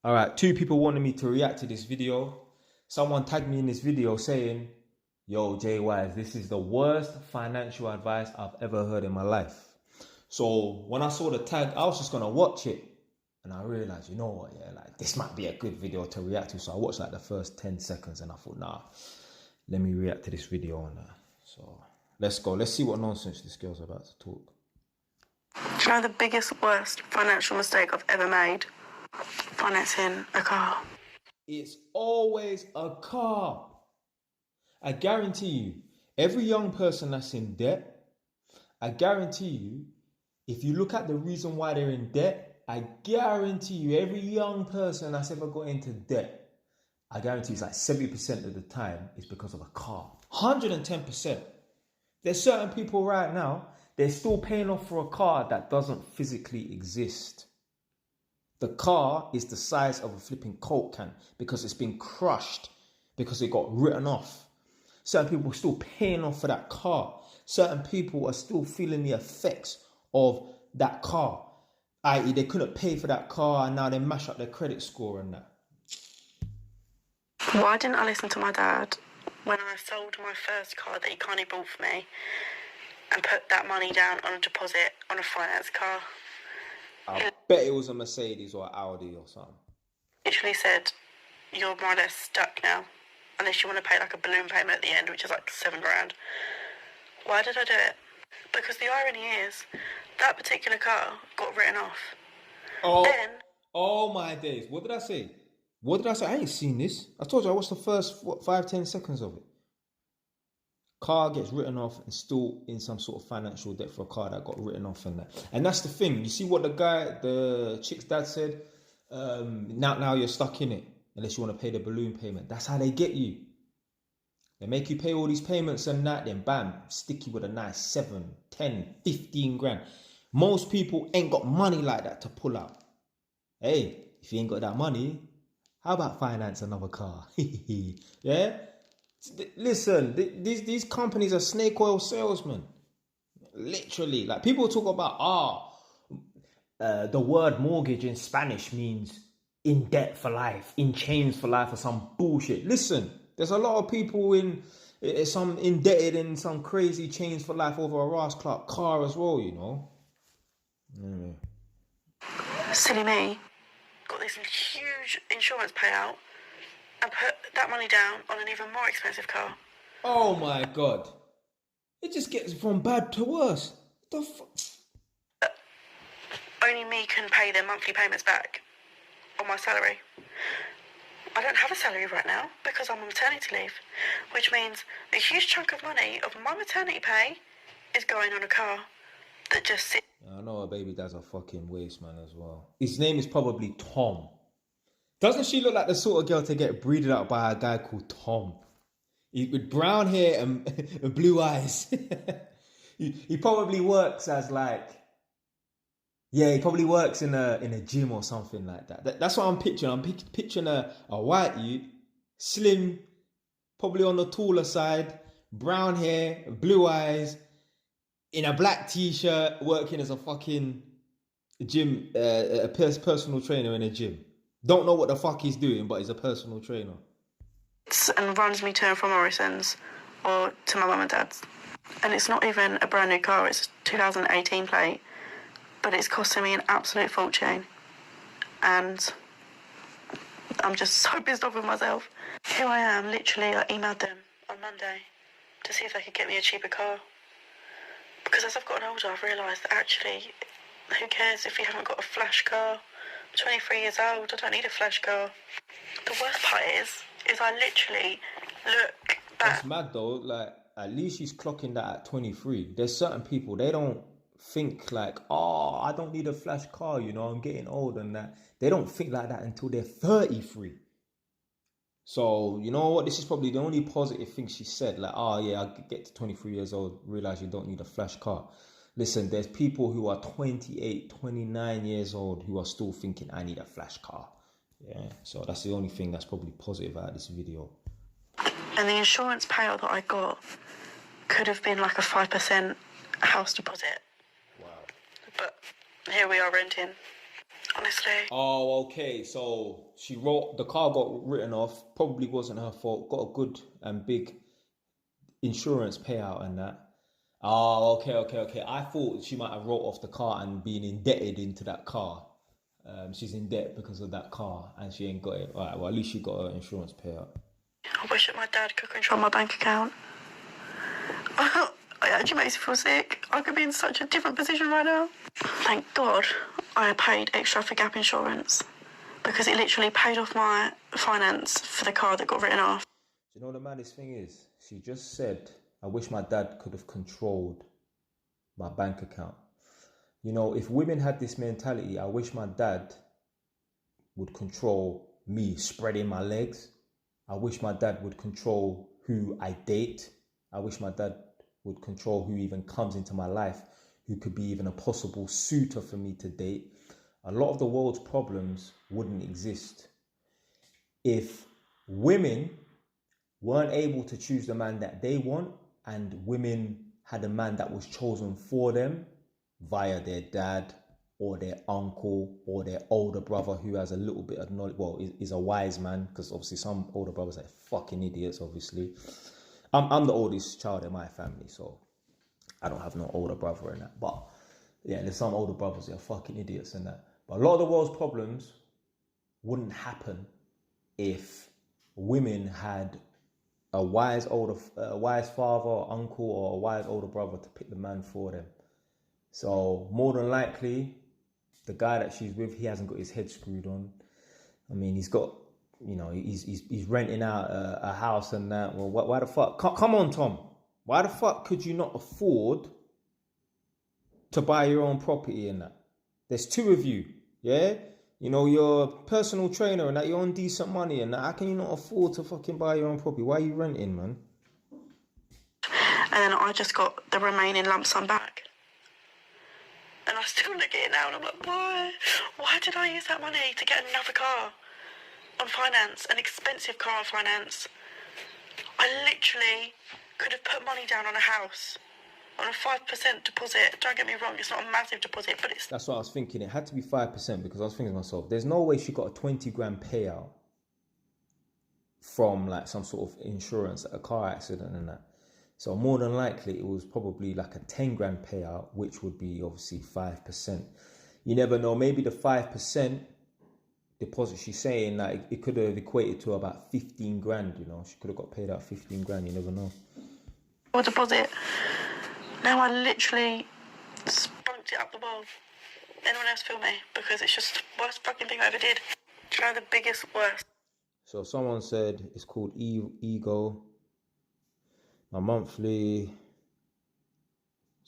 All right, two people wanted me to react to this video. Someone tagged me in this video saying, yo, Jay Wise, this is the worst financial advice I've ever heard in my life. So when I saw the tag, I was just going to watch it. And I realized, you know what, yeah, like this might be a good video to react to. So I watched like the first 10 seconds and I thought, nah, let me react to this video on that. So let's go. Let's see what nonsense this girl's about to talk. Do you know the biggest, worst financial mistake I've ever made? Financing a car. It's always a car. I guarantee you, every young person that's in debt, I guarantee you, if you look at the reason why they're in debt, I guarantee you, every young person that's ever got into debt, I guarantee it's like 70% of the time is because of a car. 110%. There's certain people right now, they're still paying off for a car that doesn't physically exist. The car is the size of a flipping Coke can because it's been crushed, because it got written off. Certain people are still paying off for that car. Certain people are still feeling the effects of that car. I.e., they couldn't pay for that car and now they mash up their credit score and that. Why didn't I listen to my dad when I sold my first car that he kindly bought for me and put that money down on a deposit on a finance car? I bet it was a Mercedes or Audi or something. Literally said, you're more or less stuck now, unless you want to pay like a balloon payment at the end, which is like $7 grand. Why did I do it? Because the irony is, that particular car got written off. Oh my days. What did I say? What did I say? I ain't seen this. I told you I watched the first 5-10 seconds of it. Car gets written off and still in some sort of financial debt for a car that got written off and that. And that's the thing. You see what the chick's dad said? Now you're stuck in it unless you want to pay the balloon payment. That's how they get you. They make you pay all these payments and that, then bam, stick you with a nice 7, 10, 15 grand. Most people ain't got money like that to pull out. Hey, if you ain't got that money, how about finance another car? Yeah? Listen, these companies are snake oil salesmen. Literally. Like people talk about, the word mortgage in Spanish means in debt for life, in chains for life or some bullshit. Listen, there's a lot of people some indebted in some crazy chains for life over a Ross Clark car as well, you know. Anyway. Silly me. Got this huge insurance payout and put that money down on an even more expensive car. Oh my God. It just gets from bad to worse. What the fuck? Only me can pay their monthly payments back on my salary. I don't have a salary right now because I'm on maternity leave, which means a huge chunk of money of my maternity pay is going on a car that just sits. I know her baby dad's a fucking waste man as well. His name is probably Tom. Doesn't she look like the sort of girl to get breeded out by a guy called Tom? With brown hair and blue eyes. he probably works as like... Yeah, he probably works in a gym or something like that. That's what I'm picturing. I'm picturing a white youth, slim, probably on the taller side, brown hair, blue eyes, in a black t-shirt, working as a fucking gym, a personal trainer in a gym. Don't know what the fuck he's doing, but he's a personal trainer. And runs me to and from Morrison's or to my mum and dad's. And it's not even a brand new car, it's a 2018 plate. But it's costing me an absolute fortune. And I'm just so pissed off with myself. Here I am, literally, I emailed them on Monday to see if they could get me a cheaper car. Because as I've gotten older, I've realised that actually, who cares if you haven't got a flash car? I'm 23 years old, I don't need a flash car. The worst part is I literally look back. That's mad though, like, at least she's clocking that at 23. There's certain people, they don't think like, I don't need a flash car, you know, I'm getting old and that. They don't think like that until they're 33. So, you know what, this is probably the only positive thing she said. Like, yeah, I get to 23 years old, realize you don't need a flash car. Listen, there's people who are 28, 29 years old who are still thinking, I need a flash car. Yeah, so that's the only thing that's probably positive out of this video. And the insurance payout that I got could have been like a 5% house deposit. Wow. But here we are renting. I'm honestly. Oh, okay. So the car got written off. Probably wasn't her fault. Got a good and big insurance payout and that. Oh, okay. I thought she might have wrote off the car and been indebted into that car. She's in debt because of that car and she ain't got it. All right, well, at least she got her insurance payout. I wish that my dad could control my bank account. It actually makes me feel sick. I could be in such a different position right now. Thank God I paid extra for gap insurance because it literally paid off my finance for the car that got written off. Do you know what the maddest thing is? She just said, I wish my dad could have controlled my bank account. You know, if women had this mentality, I wish my dad would control me spreading my legs. I wish my dad would control who I date. I wish my dad would control who even comes into my life, who could be even a possible suitor for me to date. A lot of the world's problems wouldn't exist if women weren't able to choose the man that they want and women had a man that was chosen for them via their dad or their uncle or their older brother who has a little bit of knowledge, well, is a wise man, because obviously some older brothers are fucking idiots, obviously. I'm the oldest child in my family, so I don't have no older brother in that. But yeah, there's some older brothers that are fucking idiots in that. But a lot of the world's problems wouldn't happen if women had a wise father or uncle or a wise older brother to pick the man for them. So more than likely, the guy that she's with, he hasn't got his head screwed on. I mean, he's got, you know, he's renting out a house and that. Well, why the fuck? Come on, Tom. Why the fuck could you not afford to buy your own property and that? There's two of you, yeah? You know, you're a personal trainer and that, you're on decent money and that. How can you not afford to fucking buy your own property? Why are you renting, man? And then I just got the remaining lump sum back. And I still look at it now and I'm like, why? Why did I use that money to get another car on finance, an expensive car on finance? I literally could have put money down on a house, on a 5% deposit. Don't get me wrong, it's not a massive deposit, but it's... That's what I was thinking. It had to be 5% because I was thinking to myself, there's no way she got a 20 grand payout from like some sort of insurance, a car accident and that. So more than likely, it was probably like a 10 grand payout, which would be obviously 5%. You never know. Maybe the 5% deposit, she's saying that it could have equated to about 15 grand, you know. She could have got paid out 15 grand. You never know. Or deposit. Now I literally spunked it up the wall. Anyone else feel me? Because it's just the worst fucking thing I ever did. Do you know the biggest worst? So someone said it's called Ego. My monthly,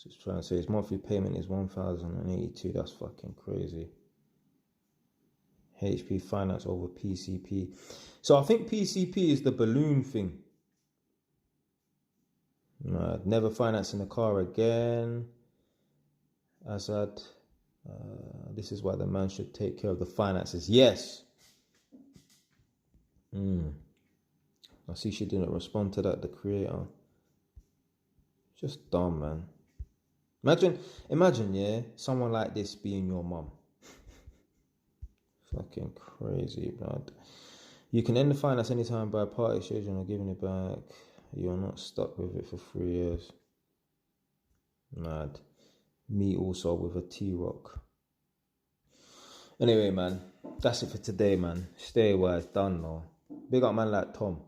just trying to say his monthly payment is 1,082. That's fucking crazy. HP finance over PCP. So I think PCP is the balloon thing. Never financing the car again. Azad, this is why the man should take care of the finances. Yes. I see she didn't respond to that, the creator. Just dumb, man. Imagine, yeah, someone like this being your mum. Fucking crazy, blood. You can end the finance anytime by part exchange or giving it back. You're not stuck with it for 3 years. Mad. Me also with a T-Rock. Anyway, man, that's it for today, man. Stay wise, done, though. Big up man like Tom.